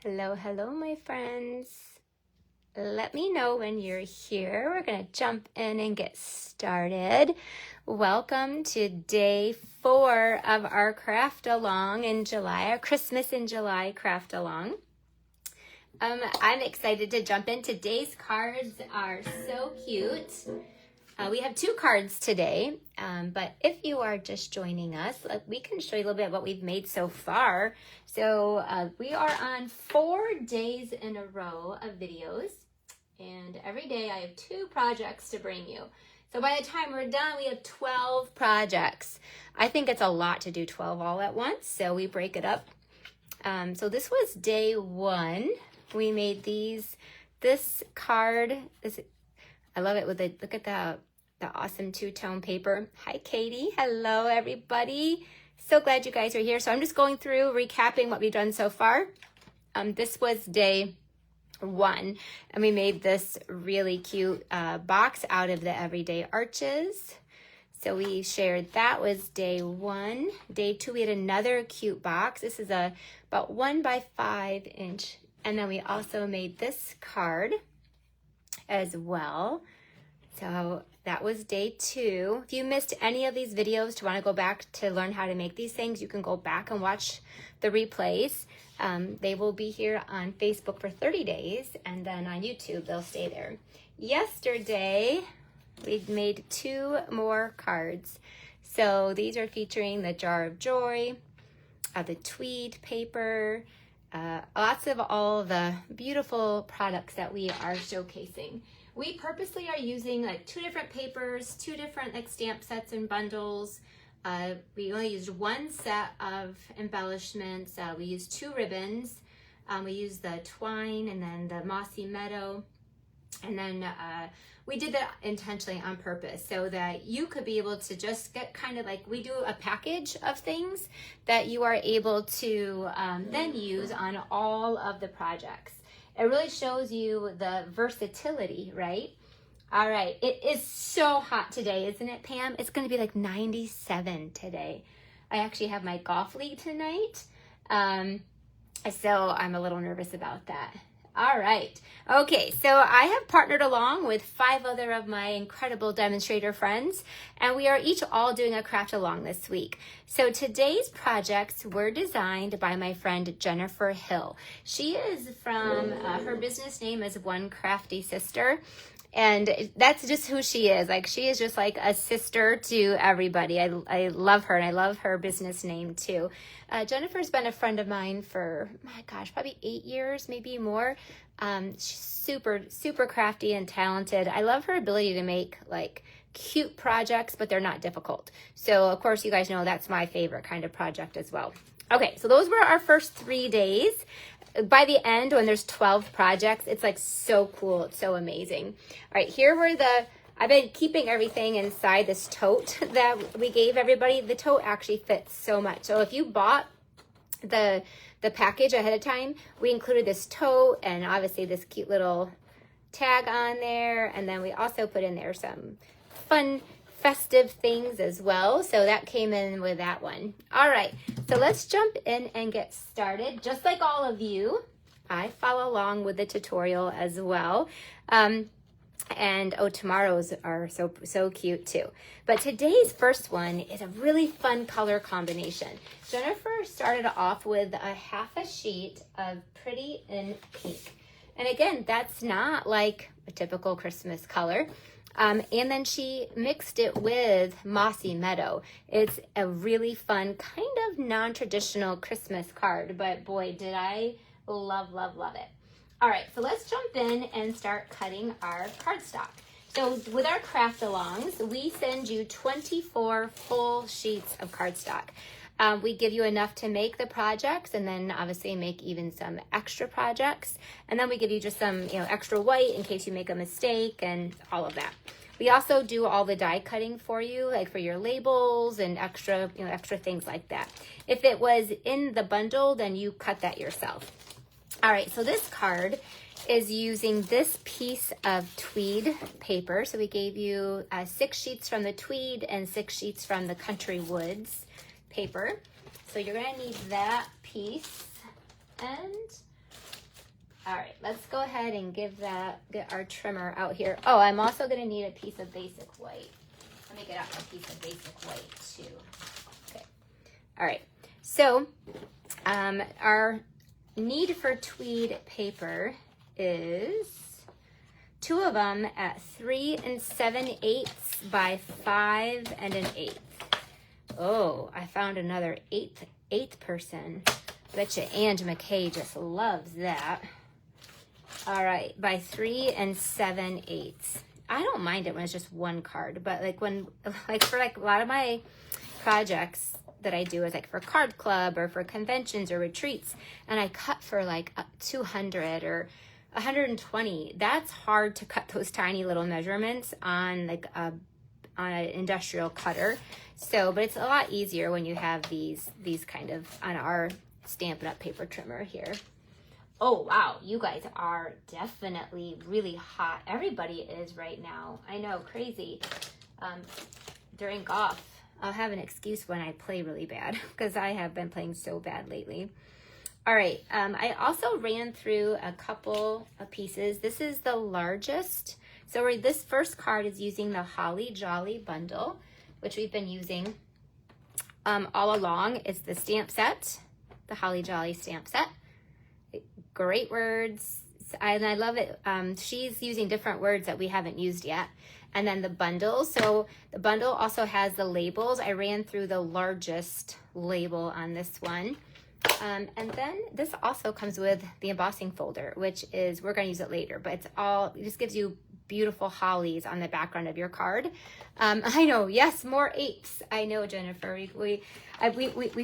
Hello, hello, my friends. Let me know when you're here. We're going to jump in and get started. Welcome to day 4 of our craft along in July, our Christmas in July craft along. I'm excited to jump in. Today's cards are so cute. We have 2 cards today, but if you are just joining us, we can show you a little bit of what we've made so far. So we are on 4 days in a row of videos, and every day I have 2 projects to bring you. So by the time we're done, we have 12 projects. I think it's a lot to do 12 all at once, so we break it up. So this was day 1. We made this card is, I love it with the, look at the awesome 2-tone paper. Hi, Katie. Hello, everybody. So glad you guys are here. So I'm just going through, recapping what we've done so far. This was day 1, and we made this really cute box out of the everyday arches. So we shared that was day 1. Day 2, we had another cute box. This is about 1 by 5 inch. And then we also made this card as well. So that was day 2. If you missed any of these videos to want to go back to learn how to make these things, you can go back and watch the replays. They will be here on Facebook for 30 days, and then on YouTube, they'll stay there. Yesterday, we made 2 more cards. So these are featuring the Jar of Joy, the tweed paper, lots of all the beautiful products that we are showcasing. We purposely are using like 2 different papers, 2 different like stamp sets and bundles. We only used 1 set of embellishments. We used 2 ribbons. We used the twine and then the mossy meadow. And then we did that intentionally on purpose so that you could be able to just get kind of like, we do a package of things that you are able to then use on all of the projects. It really shows you the versatility, right? All right, it is so hot today, isn't it, Pam? It's going to be like 97 today. I actually have my golf league tonight, so I'm a little nervous about that. All right. Okay, so I have partnered along with 5 other of my incredible demonstrator friends, and we are each all doing a craft along this week. So today's projects were designed by my friend Jennifer Hill. She is from, her business name is One Crafty Sister. And that's just who she is. Like, she is just like a sister to everybody. I love her, and I love her business name too. Jennifer's been a friend of mine for, my gosh, probably 8 years, maybe more. She's super, super crafty and talented. I love her ability to make like cute projects, but they're not difficult. So of course, you guys know that's my favorite kind of project as well. Okay, so those were our first 3 days. By the end, when there's 12 projects, it's like so cool. It's so amazing. All right, here were I've been keeping everything inside this tote that we gave everybody. The tote actually fits so much. So if you bought the package ahead of time, we included this tote and obviously this cute little tag on there. And then we also put in there some fun festive things as well. So that came in with that one. All right, so let's jump in and get started. Just like all of you, I follow along with the tutorial as well. And oh, tomorrow's are so cute too. But today's first one is a really fun color combination. Jennifer started off with a half a sheet of Pretty in Pink. And again, that's not like a typical Christmas color. And then she mixed it with Mossy Meadow. It's a really fun, kind of non-traditional Christmas card, but boy, did I love, love, love it. All right, so let's jump in and start cutting our cardstock. So with our craft alongs, we send you 24 full sheets of cardstock. We give you enough to make the projects and then obviously make even some extra projects. And then we give you just some, extra white in case you make a mistake and all of that. We also do all the die cutting for you, like for your labels and extra, extra things like that. If it was in the bundle, then you cut that yourself. All right, so this card is using this piece of tweed paper. So we gave you 6 sheets from the tweed and 6 sheets from the Country Woods paper. So you're gonna need that piece. And All right, let's go ahead and get our trimmer out here. Oh, I'm also gonna need a piece of basic white. Let me get out a piece of basic white too. Okay, all right, so our need for tweed paper is 2 of them at 3 7/8 by 5 1/8. Oh, I found another eighth person. Bet you Ange McKay just loves that. All right, by 3 7/8. I don't mind it when it's just one card, but like for a lot of my projects that I do is like for card club or for conventions or retreats, and I cut for like 200 or 120. That's hard to cut those tiny little measurements on like on an industrial cutter. So, but it's a lot easier when you have these kind of on our Stampin' Up! Paper trimmer here. Oh, wow, you guys are definitely really hot. Everybody is right now. I know, crazy. During golf, I'll have an excuse when I play really bad because I have been playing so bad lately. All right, I also ran through a couple of pieces. This is the largest. So this first card is using the Holly Jolly bundle, which we've been using all along. It's the stamp set, the Holly Jolly stamp set. Great words, and I love it. She's using different words that we haven't used yet. And then the bundle. So the bundle also has the labels. I ran through the largest label on this one. And then this also comes with the embossing folder, which is, we're going to use it later, but it just gives you beautiful hollies on the background of your card. I know, yes, more apes. I know, Jennifer. We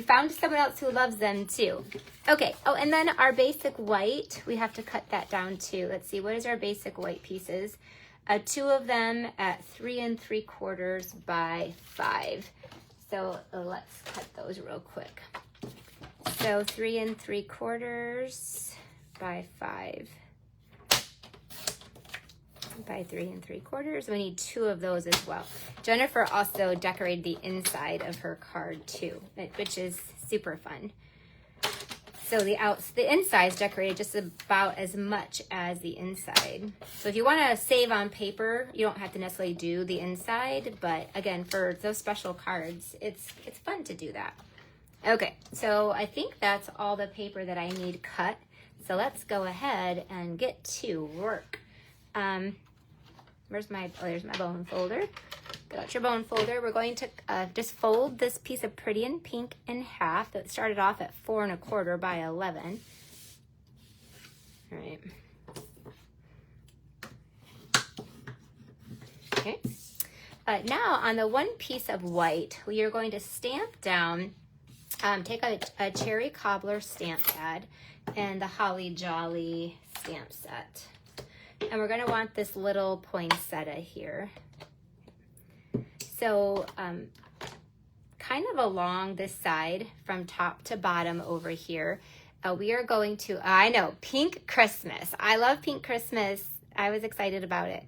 found someone else who loves them too. Okay. Oh, and then our basic white, we have to cut that down too. Let's see, what is our basic white pieces? 2 of them at 3 3/4 by 5. So let's cut those real quick. So 3 3/4 by 5. By 3 3/4. We need 2 of those as well. Jennifer also decorated the inside of her card too, which is super fun. So the inside is decorated just about as much as the inside. So if you want to save on paper, you don't have to necessarily do the inside, but again, for those special cards, it's fun to do that. Okay, so I think that's all the paper that I need cut. So let's go ahead and get to work. There's my bone folder. Get out your bone folder. We're going to just fold this piece of Pretty in Pink in half. That started off at 4 1/4 by 11. All right. Okay. Now on the one piece of white, we are going to stamp down, take a Cherry Cobbler stamp pad and the Holly Jolly stamp set. And we're going to want this little poinsettia here. So kind of along this side from top to bottom over here, we are going to, I know, Pink Christmas. I love Pink Christmas. I was excited about it.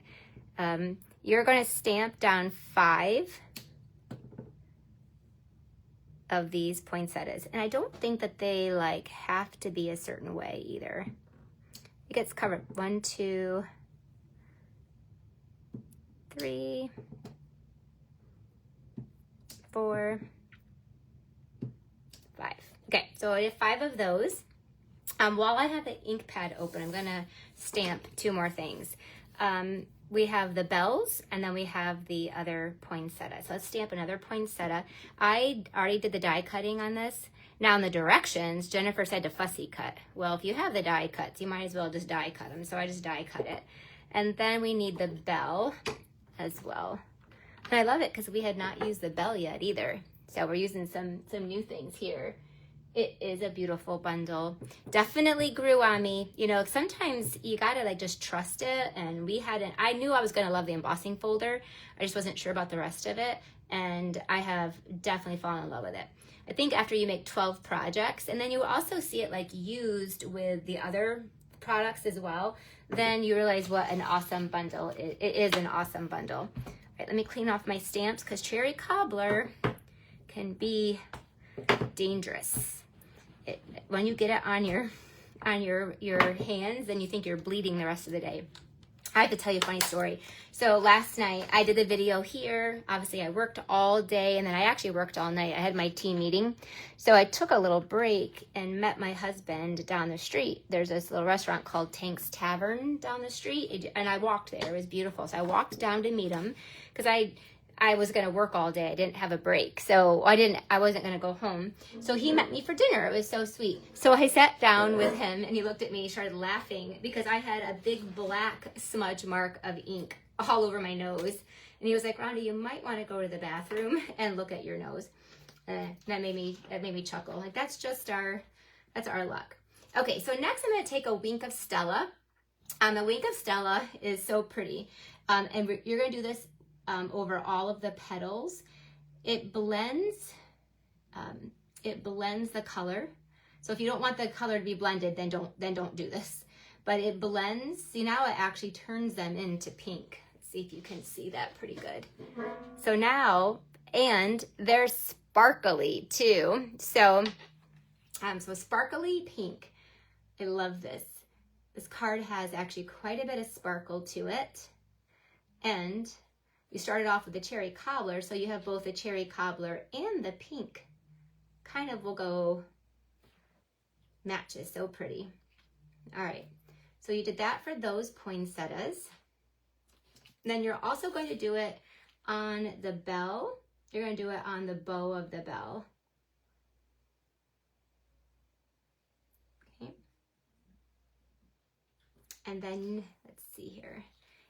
You're going to stamp down 5 of these poinsettias. And I don't think that they like have to be a certain way either. It gets covered 1, 2, 3, 4, 5. Okay, so I have 5 of those. While I have the ink pad open, I'm gonna stamp 2 more things. We have the bells, and then we have the other poinsettia. So let's stamp another poinsettia. I already did the die cutting on this. Now in the directions, Jennifer said to fussy cut. Well, if you have the die cuts, you might as well just die cut them. So I just die cut it. And then we need the bell as well. And I love it because we had not used the bell yet either. So we're using some new things here. It is a beautiful bundle. Definitely grew on me. You know, sometimes you gotta like just trust it. And I knew I was gonna love the embossing folder. I just wasn't sure about the rest of it. And I have definitely fallen in love with it. I think after you make 12 projects, and then you also see it like used with the other products as well, then you realize what an awesome bundle it is. An awesome bundle. All right, let me clean off my stamps because Cherry Cobbler can be dangerous when you get it on on your hands, then you think you're bleeding the rest of the day. I have to tell you a funny story. So last night I did a video here. Obviously I worked all day and then I actually worked all night. I had my team meeting. So I took a little break and met my husband down the street. There's this little restaurant called Tank's Tavern down the street and I walked there. It was beautiful. So I walked down to meet him because I was going to work all day. I didn't have a break. So I wasn't going to go home. So he met me for dinner. It was so sweet. So I sat down with him and he looked at me and started laughing because I had a big black smudge mark of ink all over my nose. And he was like, Rhonda, you might want to go to the bathroom and look at your nose. That made me chuckle. Like that's our luck. Okay. So next I'm going to take a Wink of Stella. The Wink of Stella is so pretty. And you're going to do this over all of the petals. It blends the color. So if you don't want the color to be blended, then don't do this. But it blends. See, now it actually turns them into pink. Let's see if you can see that pretty good. So now, and they're sparkly too. So sparkly pink. I love this. This card has actually quite a bit of sparkle to it. And we started off with the cherry cobbler, so you have both the cherry cobbler and the pink. Kind of will go matches, so pretty. All right, so you did that for those poinsettias. Then you're also going to do it on the bell. You're going to do it on the bow of the bell. Okay. And then, let's see here.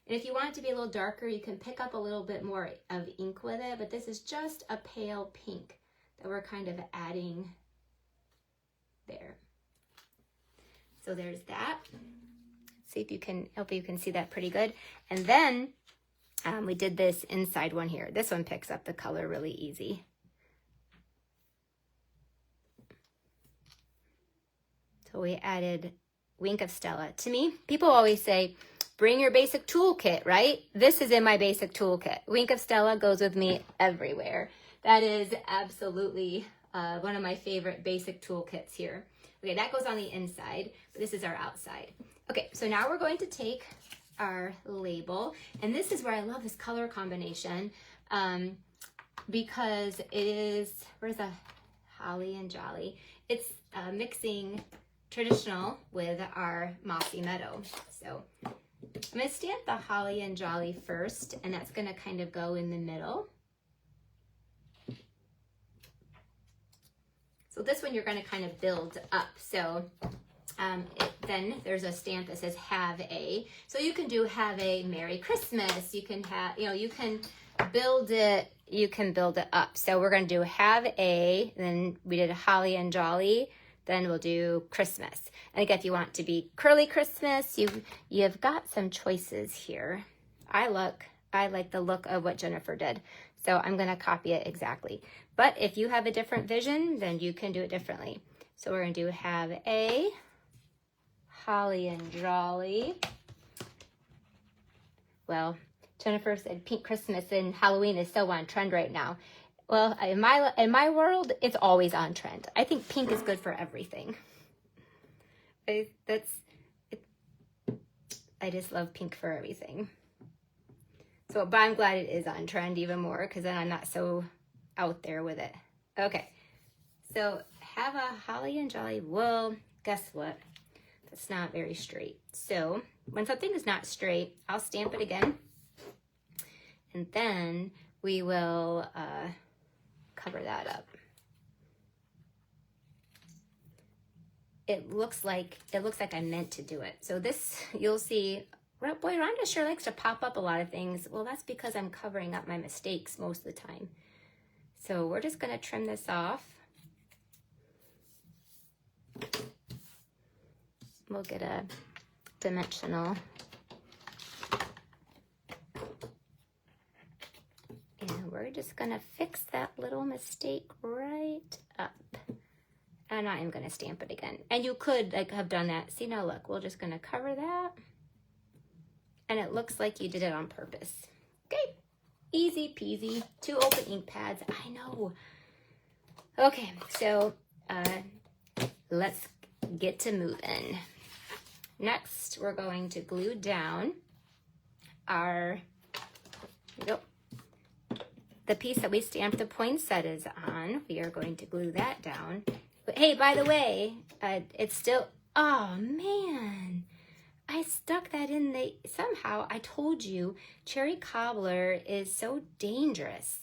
And if you want it to be a little darker, you can pick up a little bit more of ink with it, but this is just a pale pink that we're kind of adding there. So there's that. See if you can, hopefully you can see that pretty good. And then we did this inside one here. This one picks up the color really easy. So we added Wink of Stella. To me, people always say, bring your basic toolkit, right? This is in my basic toolkit. Wink of Stella goes with me everywhere. That is absolutely one of my favorite basic toolkits here. Okay, that goes on the inside, but this is our outside. Okay, so now we're going to take our label, and this is where I love this color combination because it is, where's the holly and jolly? It's mixing traditional with our mossy meadow. So I'm going to stamp the holly and jolly first, and that's going to kind of go in the middle. So this one you're going to kind of build up. So then there's a stamp that says have a. So you can do have a Merry Christmas. You can have, you can build it up. So we're going to do have a, then we did a holly and jolly. Then we'll do Christmas. And again, if you want to be curly Christmas, you've got some choices here. I like the look of what Jennifer did. So I'm going to copy it exactly. But if you have a different vision, then you can do it differently. So we're going to do have a holly and jolly. Well, Jennifer said pink Christmas and Halloween is so on trend right now. Well, in my world, it's always on trend. I think pink is good for everything. I just love pink for everything. So, but I'm glad it is on trend even more because then I'm not so out there with it. Okay, so have a holly and jolly. Well, guess what? That's not very straight. So when something is not straight, I'll stamp it again. And then we will cover that up. It looks like I meant to do it. So this, you'll see, boy, Rhonda sure likes to pop up a lot of things. Well, that's because I'm covering up my mistakes most of the time. So we're just gonna trim this off. We'll get a dimensional. And we're just gonna fix that little mistake right up. And I am gonna stamp it again. And you could have done that. See, now look, we're just gonna cover that. And it looks like you did it on purpose. Okay, easy peasy. 2 open ink pads, I know. Okay, so let's get to moving. Next, we're going to glue down our, the piece that we stamped the poinsettias on. We are going to glue that down. But hey, by the way, it's still, oh man, I stuck that in somehow I told you cherry cobbler is so dangerous.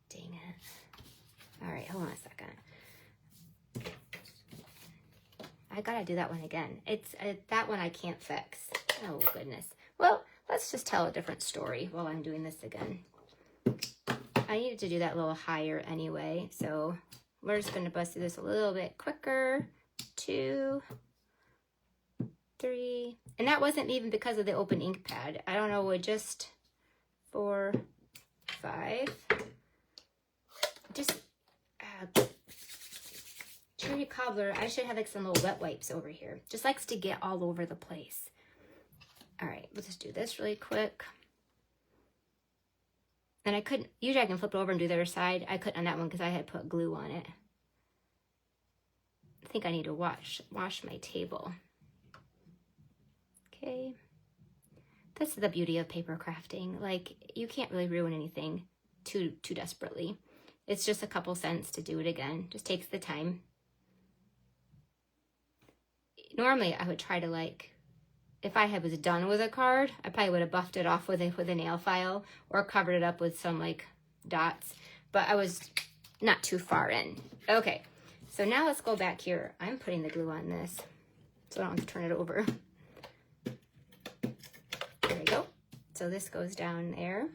Dang it. All right, hold on a second. I gotta do that one again. It's that one I can't fix. Oh goodness. Well, let's just tell a different story while I'm doing this again. I needed to do that a little higher anyway, so we're just gonna bust through this a little bit quicker. 2, 3, and that wasn't even because of the open ink pad. I don't know, just 4, 5. Just cherry cobbler. I should have like some little wet wipes over here. Just likes to get all over the place. All right, let's just do this really quick. And I couldn't, usually I can flip it over and do the other side. I couldn't on that one because I had put glue on it. I think I need to wash my table. Okay. This is the beauty of paper crafting. Like, you can't really ruin anything too desperately. It's just a couple cents to do it again. Just takes the time. Normally I would try to, like, if I was done with a card, I probably would have buffed it off with a nail file or covered it up with some like dots, but I was not too far in. Okay, so now let's go back here. I'm putting the glue on this so I don't have to turn it over. There we go. So this goes down there.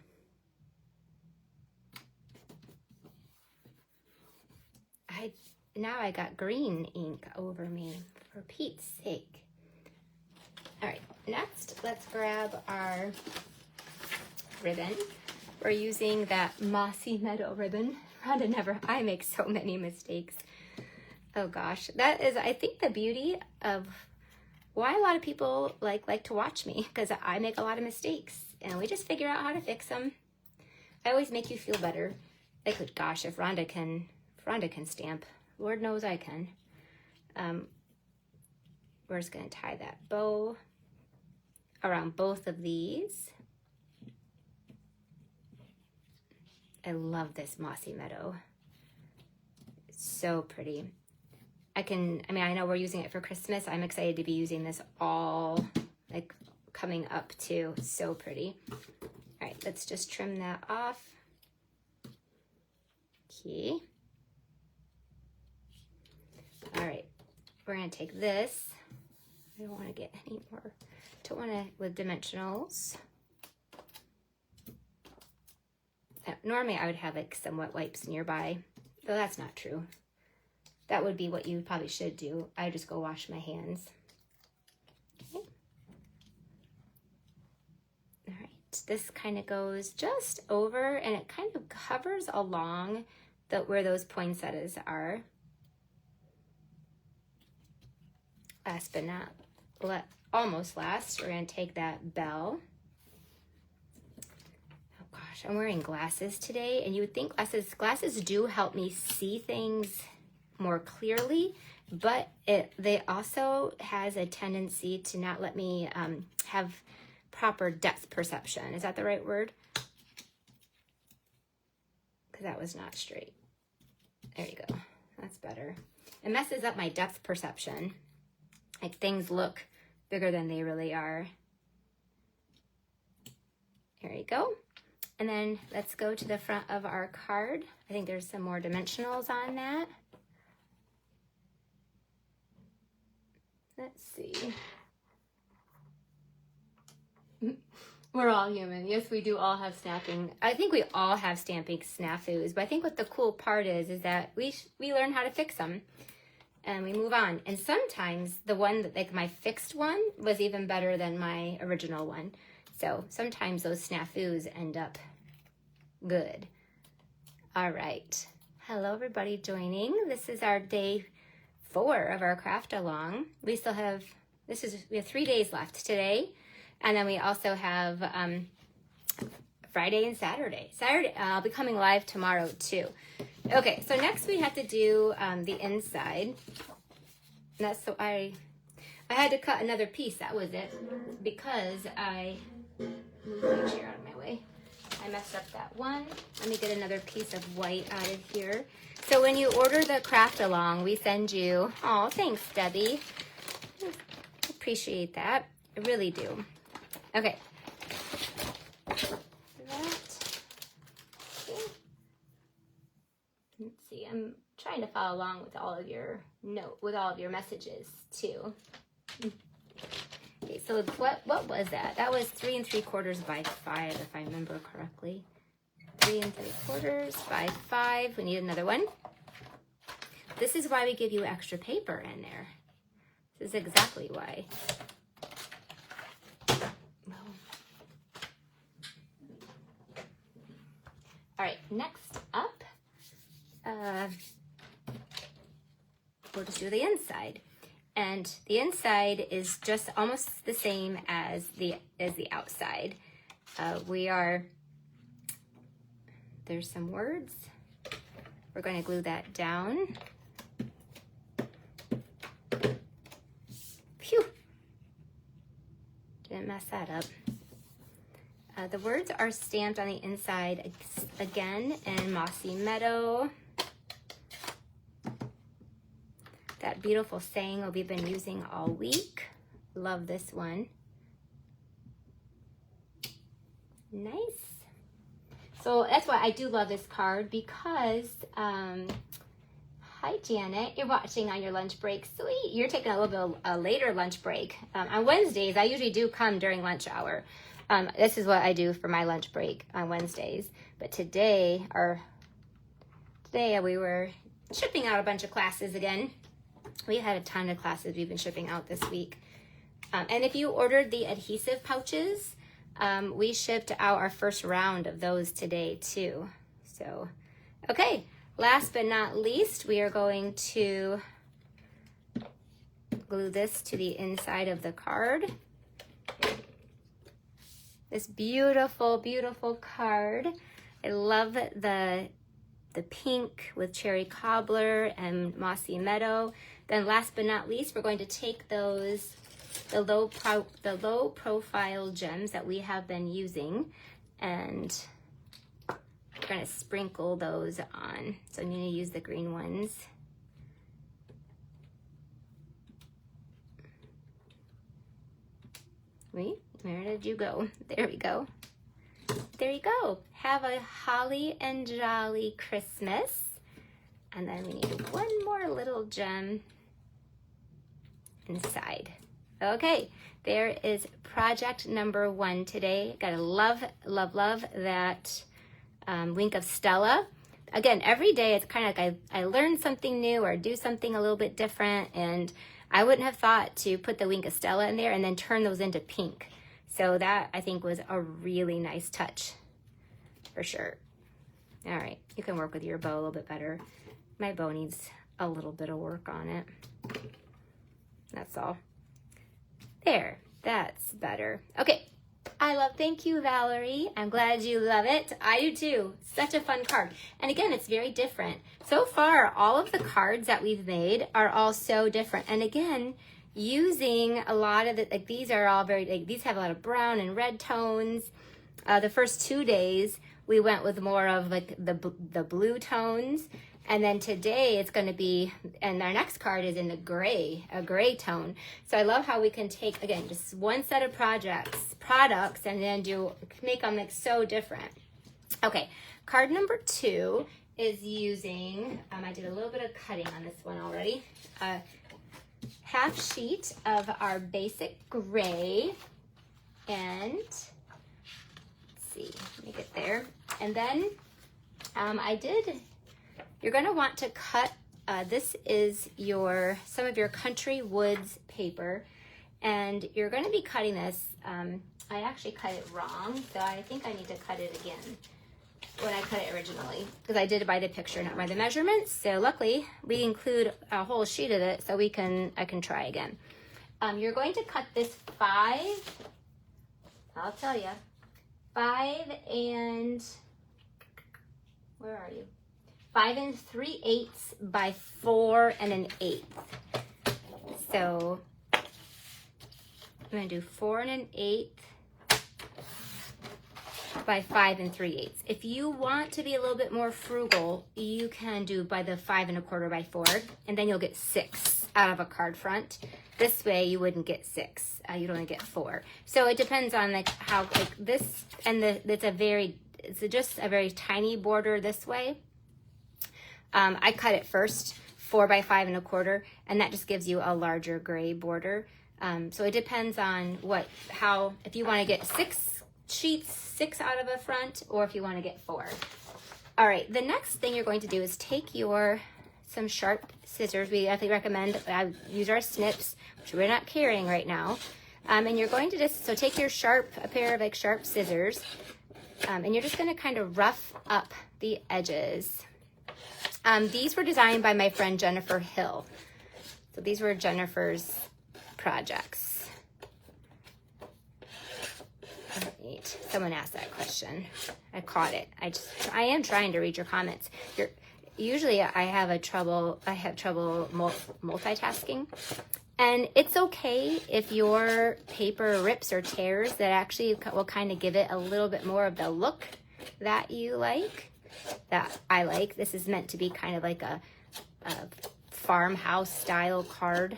Now I got green ink over me, for Pete's sake. All right, next, let's grab our ribbon. We're using that Mossy Meadow ribbon. Rhonda I make so many mistakes. Oh gosh, that is, I think, the beauty of why a lot of people like to watch me, because I make a lot of mistakes and we just figure out how to fix them. I always make you feel better. Like, gosh, if Rhonda can stamp, Lord knows I can. We're just gonna tie that bow around both of these. I love this Mossy Meadow. It's so pretty. I know we're using it for Christmas. I'm excited to be using this all, like, coming up too. So pretty. All right, let's just trim that off. Okay. All right, we're gonna take this. I don't wanna get any more, with dimensionals. Normally I would have like some wet wipes nearby, though that's not true. That would be what you probably should do. I just go wash my hands. Okay. All right, this kind of goes just over and it kind of covers along where those poinsettias are. Last but not almost last, we're gonna take that bell. Oh gosh, I'm wearing glasses today, and you would think glasses do help me see things more clearly, but they also has a tendency to not let me have proper depth perception. Is that the right word? Because that was not straight. There you go. That's better. It messes up my depth perception. Like, things look bigger than they really are. There you go. And then let's go to the front of our card. I think there's some more dimensionals on that. Let's see. We're all human. Yes, we do all have stamping. I think we all have stamping snafus, but I think what the cool part is that we learn how to fix them. And we move on. And sometimes the one that, like, my fixed one was even better than my original one. So sometimes those snafus end up good. All right. Hello, everybody joining. This is our day 4 of our craft along. We still have, we have 3 days left today. And then we also have Friday and Saturday. I'll be coming live tomorrow too. Okay, so next we have to do the inside. that's so I had to cut another piece. That was it, because I moved my chair out of my way. I messed up that one. Let me get another piece of white out of here. So when you order the craft along, we send you, oh, thanks, Debbie. Appreciate that. I really do. Okay. Let's see. I'm trying to follow along with all of your messages too. Okay, so what was that? That was 3 3/4 by 5, if I remember correctly. 3 3/4 by 5. We need another one. This is why we give you extra paper in there. This is exactly why. All right, next up, we'll just do the inside. And the inside is just almost the same as the outside. There's some words. We're going to glue that down. Phew. Didn't mess that up. The words are stamped on the inside again in Mossy Meadow. That beautiful saying that we've been using all week. Love this one. Nice. So that's why I do love this card, because, hi Janet, you're watching on your lunch break. Sweet, you're taking a little bit of a later lunch break. On Wednesdays, I usually do come during lunch hour. This is what I do for my lunch break on Wednesdays. But today we were shipping out a bunch of classes again. We had a ton of classes we've been shipping out this week. And if you ordered the adhesive pouches, we shipped out our first round of those today too. So, okay, last but not least, we are going to glue this to the inside of the card. This beautiful, beautiful card. I love the pink with cherry cobbler and mossy meadow. Then last but not least, we're going to take the low profile gems that we have been using, and we're going to sprinkle those on. So I'm going to use the green ones. Wait, where did you go? There we go. There you go. Have a holly and jolly Christmas. And then we need one more little gem inside. Okay, there is project number 1 today. Gotta love, love, love that Wink of Stella. Again, every day it's kind of like I learn something new or do something a little bit different, and I wouldn't have thought to put the Wink of Stella in there and then turn those into pink. So that, I think, was a really nice touch, for sure. All right, you can work with your bow a little bit better. My bow needs a little bit of work on it. That's all. There, that's better. Okay, thank you, Valerie. I'm glad you love it. I do too. Such a fun card. And again, it's very different. So far, all of the cards that we've made are all so different. And again, using a lot of like these are all very, like, these have a lot of brown and red tones. The first 2 days, we went with more of like the blue tones. And then today it's going to be, and our next card is in the gray, a gray tone. So I love how we can take, again, just one set of products, and then make them like so different. Okay, card number 2 is using, I did a little bit of cutting on this one already. Half sheet of our basic gray, and let's see, let me get there. And then you're going to want to cut, this is some of your Country Woods paper, and you're going to be cutting this. I actually cut it wrong, so I think I need to cut it again when I cut it originally, because I did it by the picture, not by the measurements. So luckily, we include a whole sheet of it, so I can try again. You're going to cut this 5, I'll tell you, 5 and, where are you? 5 3/8 by 4 1/8. So I'm gonna do 4 1/8 by 5 3/8. If you want to be a little bit more frugal, you can do by the 5 1/4 by 4, and then you'll get 6 out of a card front. This way you wouldn't get 6, you'd only get 4. So it depends on like how like this, and it's just a very tiny border this way. I cut it first 4 by 5 1/4, and that just gives you a larger gray border. So it depends on if you want to get 6 sheets, 6 out of a front, or if you want to get 4. All right, the next thing you're going to do is take some sharp scissors. We definitely recommend use our snips, which we're not carrying right now. And you're going to take a pair of like sharp scissors, and you're just going to kind of rough up the edges. These were designed by my friend Jennifer Hill. So these were Jennifer's projects. Neat. Someone asked that question. I caught it. I am trying to read your comments. Usually I have trouble multitasking. And it's okay if your paper rips or tears. That actually will kind of give it a little bit more of the look that you like, that I like. This is meant to be kind of like a farmhouse style card.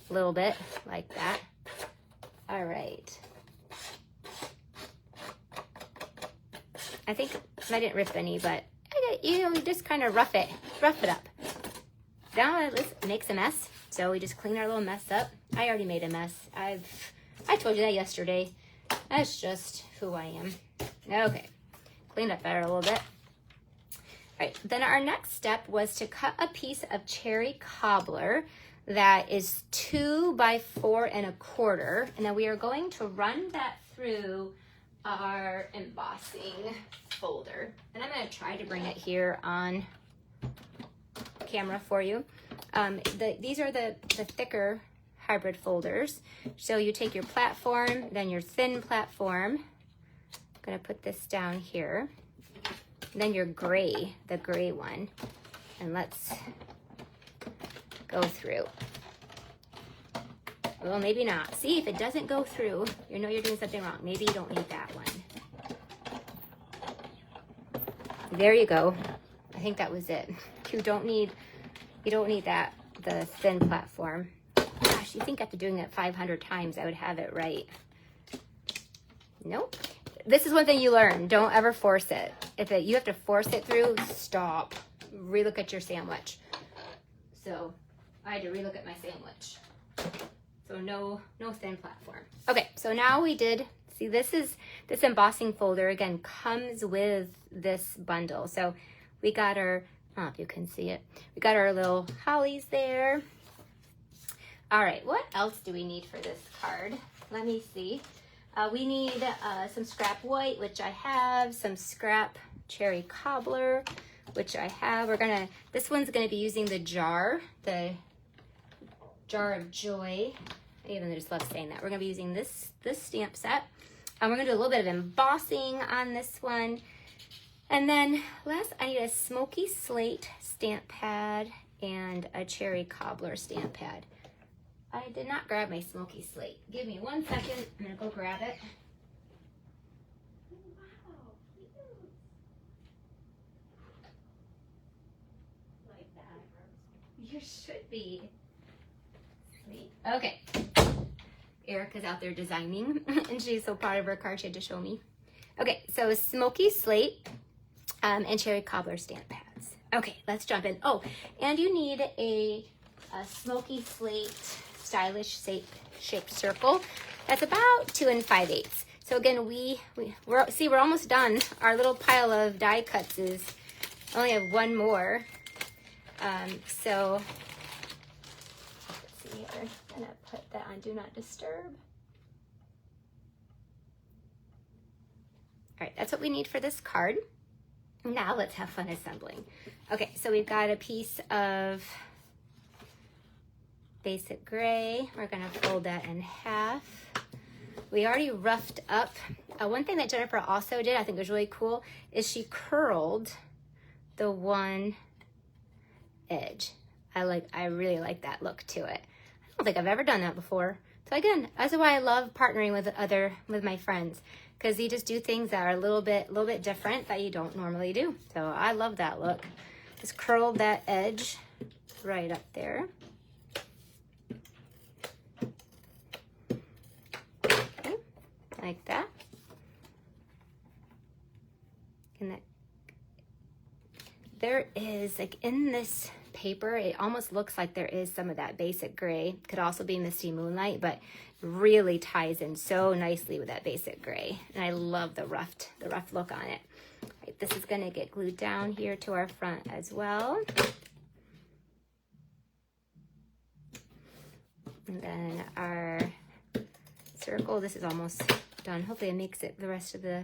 A little bit like that. All right. I think I didn't rip any, but you just kind of rough it up. Now this makes a mess, so we just clean our little mess up. I already made a mess. I told you that yesterday. That's just who I am. Okay, cleaned up better a little bit. All right, then our next step was to cut a piece of cherry cobbler that is 2 by 4 1/4, and then we are going to run that through our embossing folder. And I'm going to try to bring it here on camera for you. These are the thicker hybrid folders. So you take your platform, then your thin platform. I'm going to put this down here. Then your gray, the gray one. And let's go through. Well, maybe not. See, if it doesn't go through, you know you're doing something wrong. Maybe you don't need that one. There you go. I think that was it. You don't need that, the thin platform. Gosh, you think after doing that 500 times, I would have it right. Nope. This is one thing you learn. Don't ever force it. If you have to force it through, stop. Relook at your sandwich. So I had to relook at my sandwich. So no thin platform. Okay, so now we did, see this embossing folder again comes with this bundle. So we got our, I don't know if you can see it. We got our little hollies there. All right, what else do we need for this card? Let me see. We need some scrap white, which I have, some scrap cherry cobbler, which I have. This one's gonna be using the jar of joy. I even just love saying that. We're gonna be using this stamp set. We're gonna do a little bit of embossing on this one. And then last, I need a smoky slate stamp pad and a cherry cobbler stamp pad. I did not grab my smoky slate. Give me 1 second. I'm gonna go grab it. Wow, cute. Like that. You should be. Sweet. Okay. Erica's out there designing, and she's so proud of her card. She had to show me. Okay, so smoky slate and cherry cobbler stamp pads. Okay, let's jump in. Oh, and you need a smoky slate stylish shaped circle. That's about 2 5/8. So again, we're almost done. Our little pile of die cuts is only have one more. So let's see here. I'm gonna put that on Do Not Disturb. All right, that's what we need for this card. Now let's have fun assembling. Okay, so we've got a piece of basic gray. We're gonna fold that in half. We already roughed up. One thing that Jennifer also did, I think was really cool, is she curled the one edge. I really like that look to it. don't think I've ever done that before. So again, that's why I love partnering with my friends, because you just do things that are a little bit different that you don't normally do. So I love that look. Just curled that edge right up there. Okay, like that. And that there is, like, in this paper, it almost looks like there is some of that basic gray. Could also be Misty Moonlight, but really ties in so nicely with that basic gray. And I love the rough look on it. Right, this is going to get glued down here to our front as well. And then our circle, this is almost done. Hopefully it makes it the rest of the...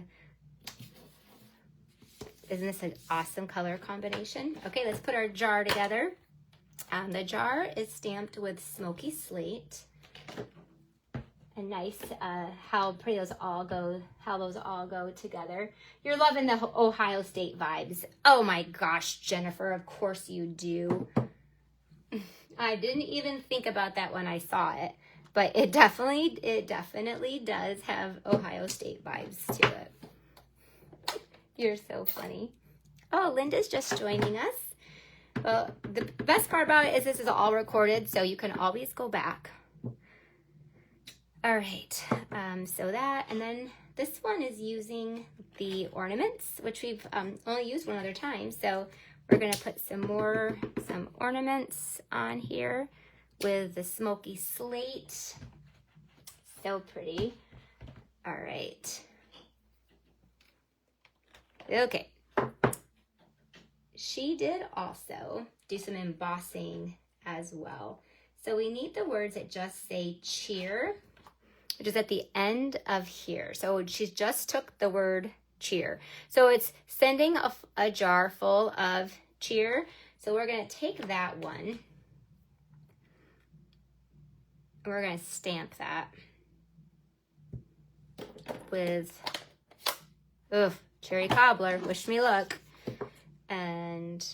Isn't this an awesome color combination? Okay, let's put our jar together. The jar is stamped with smoky slate. And nice how pretty those all go together. You're loving the Ohio State vibes. Oh my gosh, Jennifer, of course you do. I didn't even think about that when I saw it, but it definitely does have Ohio State vibes to it. You're so funny. Oh, Linda's just joining us. Well, the best part about it is this is all recorded, so you can always go back. All right, so that, and then this one is using the ornaments, which we've only used one other time. So we're gonna put some ornaments on here with the smoky slate. So pretty. All right. Okay. She did also do some embossing as well. So we need the words that just say cheer, which is at the end of here. So she just took the word cheer. So it's sending a jar full of cheer. So we're going to take that one and we're going to stamp that with, cherry cobbler, wish me luck. And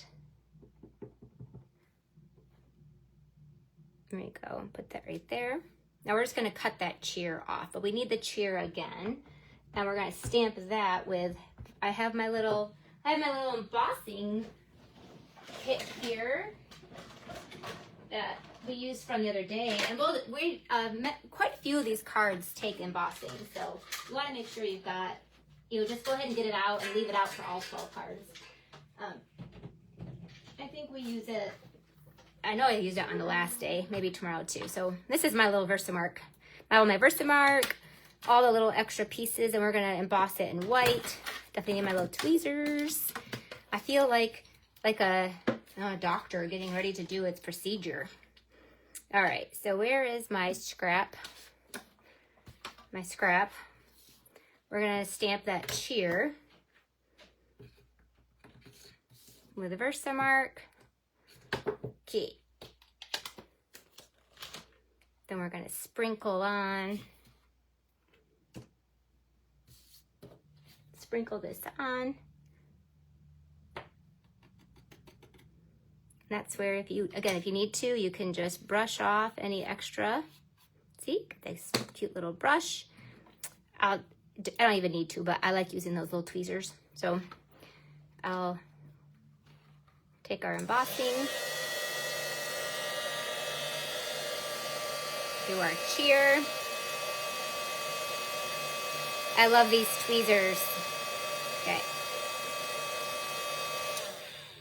there we go, put that right there. Now we're just gonna cut that cheer off, but we need the cheer again. And we're gonna stamp that with, I have my little embossing kit here that we used from the other day. And quite a few of these cards take embossing. So you wanna make sure you've got, just go ahead and get it out and leave it out for all 12 cards. I think we use it, I know I used it on the last day, maybe tomorrow too. So this is my little Versamark. My Versamark, all the little extra pieces, and we're gonna emboss it in white. Definitely in my little tweezers. I feel like a doctor getting ready to do its procedure. All right, so where is my scrap? My scrap. We're gonna stamp that cheer with a Versamark. Okay. Then we're gonna sprinkle this on. That's where if you need to, you can just brush off any extra. See, this cute little brush. I don't even need to, but I like using those little tweezers. So I'll take our embossing, do our cheer. I love these tweezers. Okay.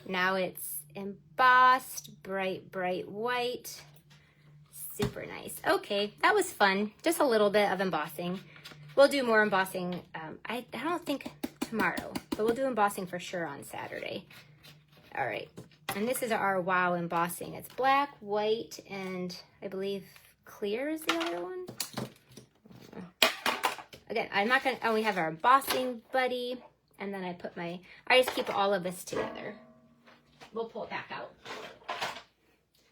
Now it's embossed, bright white. Super nice. Okay, that was fun. Just a little bit of embossing. We'll do more embossing, I don't think tomorrow, but we'll do embossing for sure on Saturday. All right, and this is our Wow embossing. It's black, white, and I believe clear is the other one. Again, I'm not gonna, we have our embossing buddy, and then I just keep all of this together. We'll pull it back out.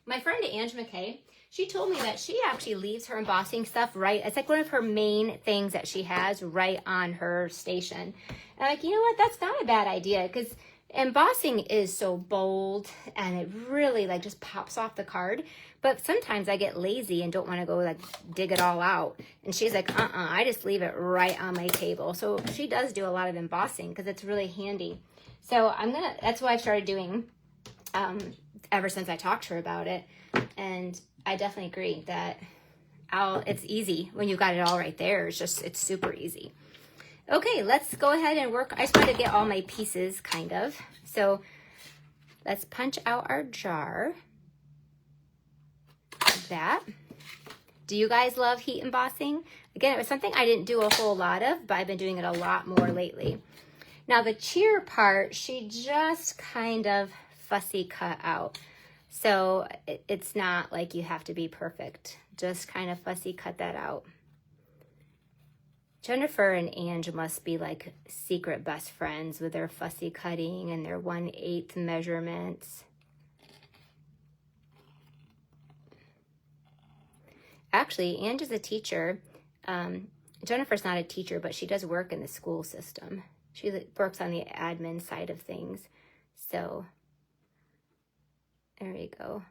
My friend Ange McKay, she told me that she actually leaves her embossing stuff right. It's like one of her main things that she has right on her station. And I'm like, you know what? That's not a bad idea, because Embossing is so bold and it really like just pops off the card. But sometimes I get lazy and don't want to go like dig it all out. And she's like, I just leave it right on my table. So she does do a lot of embossing because it's really handy. So that's what I've started doing ever since I talked to her about it. And I definitely agree that it's easy when you got it all right there. It's super easy. Okay, let's go ahead and work. I just wanted to get all my pieces kind of. So let's punch out our jar. Like that. Do you guys love heat embossing? Again, it was something I didn't do a whole lot of, but I've been doing it a lot more lately. Now the cheer part, she just kind of fussy cut out. So it's not like you have to be perfect. Just kind of fussy cut that out. Jennifer and Ange must be like secret best friends with their fussy cutting and their 1/8 measurements. Actually, Ange is a teacher. Jennifer's not a teacher, but she does work in the school system. She works on the admin side of things. So there you go.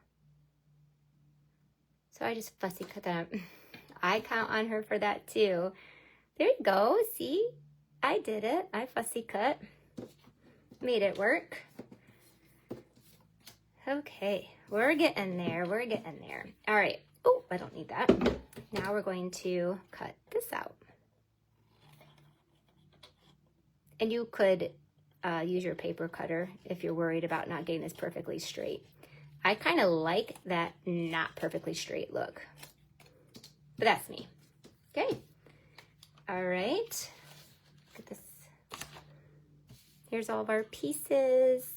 So I just fussy cut that up. I count on her for that too. There you go. See, I did it. I fussy cut. Made it work. Okay, we're getting there. We're getting there. All right. Oh, I don't need that. Now we're going to cut this out. And you could use your paper cutter if you're worried about not getting this perfectly straight. I kind of like that not perfectly straight look. But that's me. Okay. All right, look at this. Here's all of our pieces.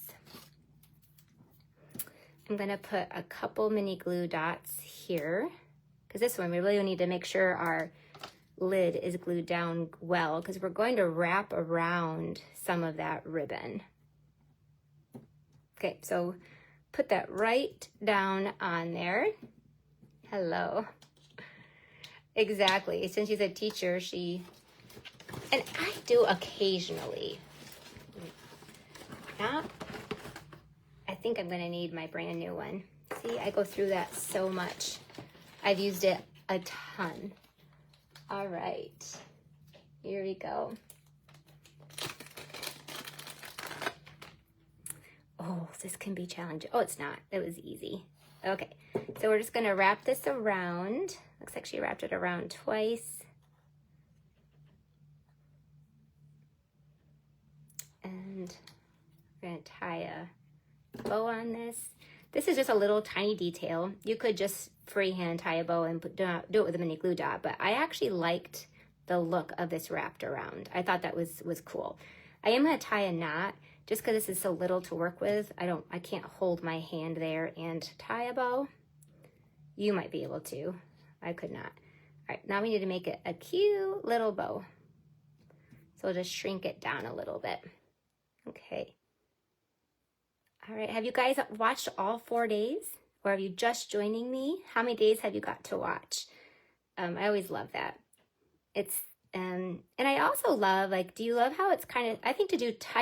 I'm gonna put a couple mini glue dots here because this one we really need to make sure our lid is glued down well because we're going to wrap around some of that ribbon. Okay, so put that right down on there. Hello. Exactly. Since she's a teacher, and I do occasionally. I think I'm going to need my brand new one. See, I go through that so much. I've used it a ton. All right. Here we go. Oh, this can be challenging. Oh, it's not. It was easy. Okay. So we're just going to wrap this around. Looks like she wrapped it around twice. And we're going to tie a bow on this. This is just a little tiny detail. You could just freehand tie a bow and do it with a mini glue dot, but I actually liked the look of this wrapped around. I thought that was cool. I am going to tie a knot just because this is so little to work with. I can't hold my hand there and tie a bow. You might be able to. I could not. All right, now we need to make it a cute little bow. So we'll just shrink it down a little bit. Okay. All right, have you guys watched all 4 days? Or are you just joining me? How many days have you got to watch? I always love that. And I also love, like, do you love how it's kind of, I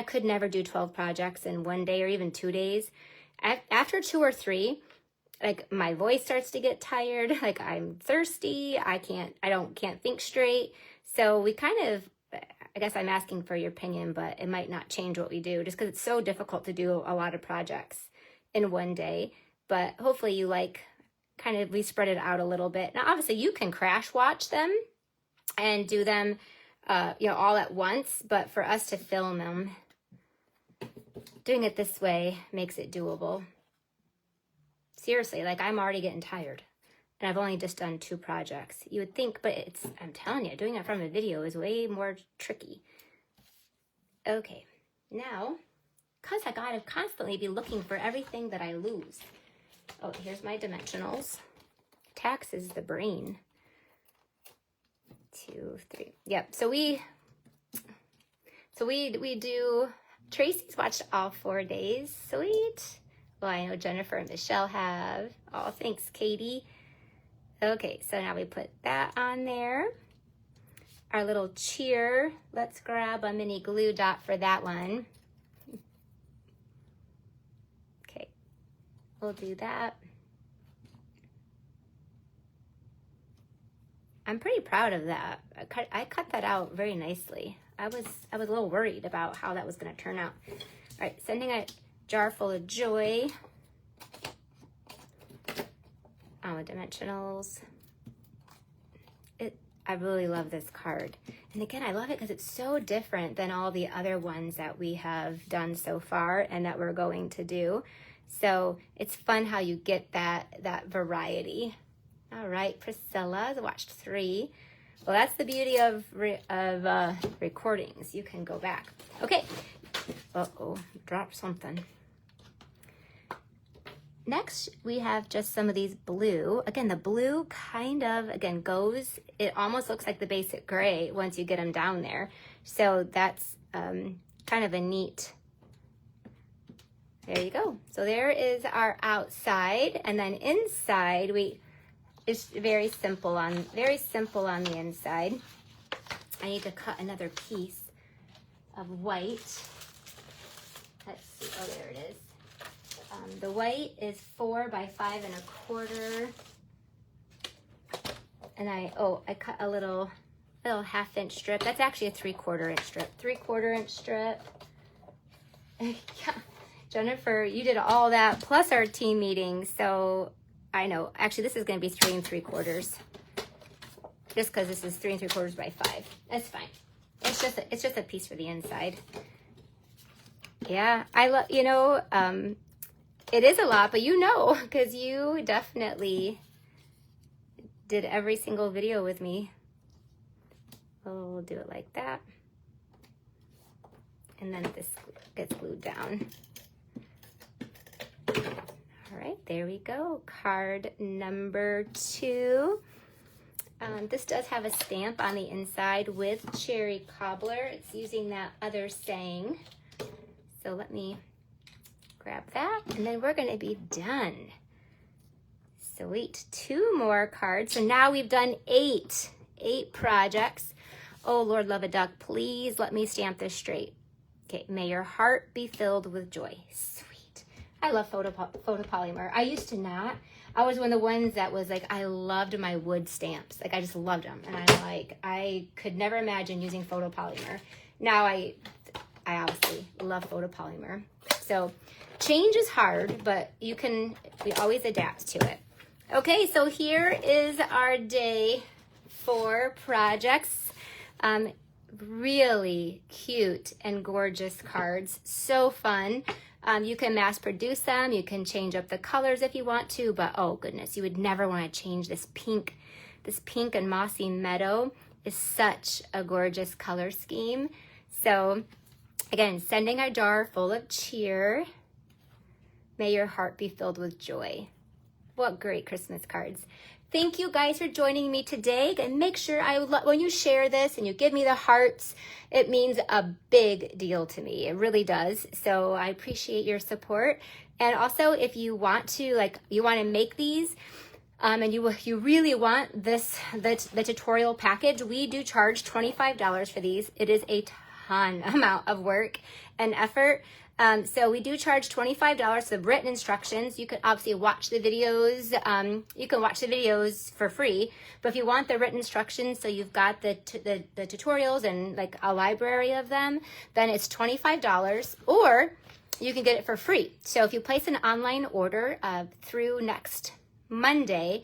could never do 12 projects in 1 day or even 2 days. After 2 or 3, like my voice starts to get tired, like I'm thirsty, I can't think straight. So we kind of, I guess I'm asking for your opinion, but it might not change what we do just because it's so difficult to do a lot of projects in 1 day. But hopefully you we spread it out a little bit. Now, obviously you can crash watch them and do them, all at once. But for us to film them, doing it this way makes it doable. Seriously, like I'm already getting tired and I've only just done 2 projects. You would think, but I'm telling you, doing it from a video is way more tricky. Okay, now, because I gotta constantly be looking for everything that I lose. Oh, here's my dimensionals. Tax is the brain. 2, 3. Yep, so we do, Tracy's watched all 4 days. Sweet. Well, I know Jennifer and Michelle have. Oh, thanks, Katie. Okay, so now we put that on there. Our little cheer. Let's grab a mini glue dot for that one. we'll do that. I'm pretty proud of that. I cut that out very nicely. I was a little worried about how that was going to turn out. All right, sending a jar full of joy. Dimensionals. I really love this card. And again, I love it because it's so different than all the other ones that we have done so far and that we're going to do. So it's fun how you get that variety. All right, Priscilla's watched 3. Well, that's the beauty of recordings. You can go back. Okay. Uh-oh, dropped something. Next, we have just some of these blue. Again, the blue kind of, again, goes, it almost looks like the basic gray once you get them down there. So that's kind of a neat, there you go. So there is our outside, and then inside, it's very simple on the inside. I need to cut another piece of white. Let's see, oh, there it is. The white is 4 by 5 1/4. And I cut a little 1/2-inch strip. That's actually a 3/4 inch strip. 3/4 inch strip. Yeah. Jennifer, you did all that plus our team meeting. So I know, actually this is going to be 3 3/4. Just because this is 3 3/4 by 5. That's fine. It's just a piece for the inside. Yeah, I love, it is a lot, but because you definitely did every single video with me. We'll do it like that. And then this gets glued down. All right, there we go. Card number 2. This does have a stamp on the inside with cherry cobbler. It's using that other saying. So let me grab that, and then we're going to be done. Sweet. 2 more cards. So now we've done 8 projects. Oh, Lord, love a duck, please let me stamp this straight. Okay, may your heart be filled with joy. Sweet. I love photopolymer. I used to not. I was one of the ones that was like, I loved my wood stamps. Like, I just loved them. And I'm like, I could never imagine using photopolymer. Now I obviously love photopolymer. So change is hard, but we always adapt to it. Okay, so here is our day 4 projects. Really cute and gorgeous cards. So fun. You can mass produce them. You can change up the colors if you want to, but oh goodness, you would never want to change this pink. This pink and mossy meadow is such a gorgeous color scheme. So again, sending a jar full of cheer. May your heart be filled with joy. What great Christmas cards. Thank you guys for joining me today. And make sure when you share this and you give me the hearts, it means a big deal to me. It really does. So I appreciate your support. And also, if you want to, you want to make these, and you really want the tutorial package, we do charge $25 for these. It is a amount of work and effort. So we do charge $25 for the written instructions. You can obviously watch the videos. You can watch the videos for free, but if you want the written instructions, so you've got the tutorials and like a library of them, then it's $25, or you can get it for free. So if you place an online order through next Monday,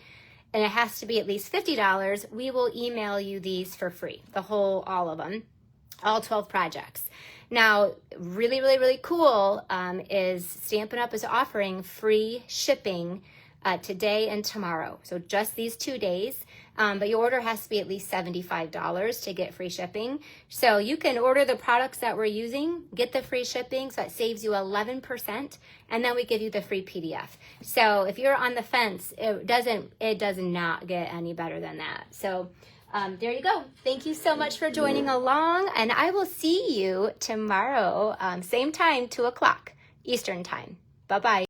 and it has to be at least $50, we will email you these for free, all of them. All 12 projects. Now, really, really, really cool is Stampin' Up! Is offering free shipping today and tomorrow. So just these 2 days. But your order has to be at least $75 to get free shipping. So you can order the products that we're using, get the free shipping, so that saves you 11%, and then we give you the free PDF. So if you're on the fence, it does not get any better than that. So there you go. Thank you so much for joining along, and I will see you tomorrow, same time, 2 o'clock Eastern time. Bye-bye.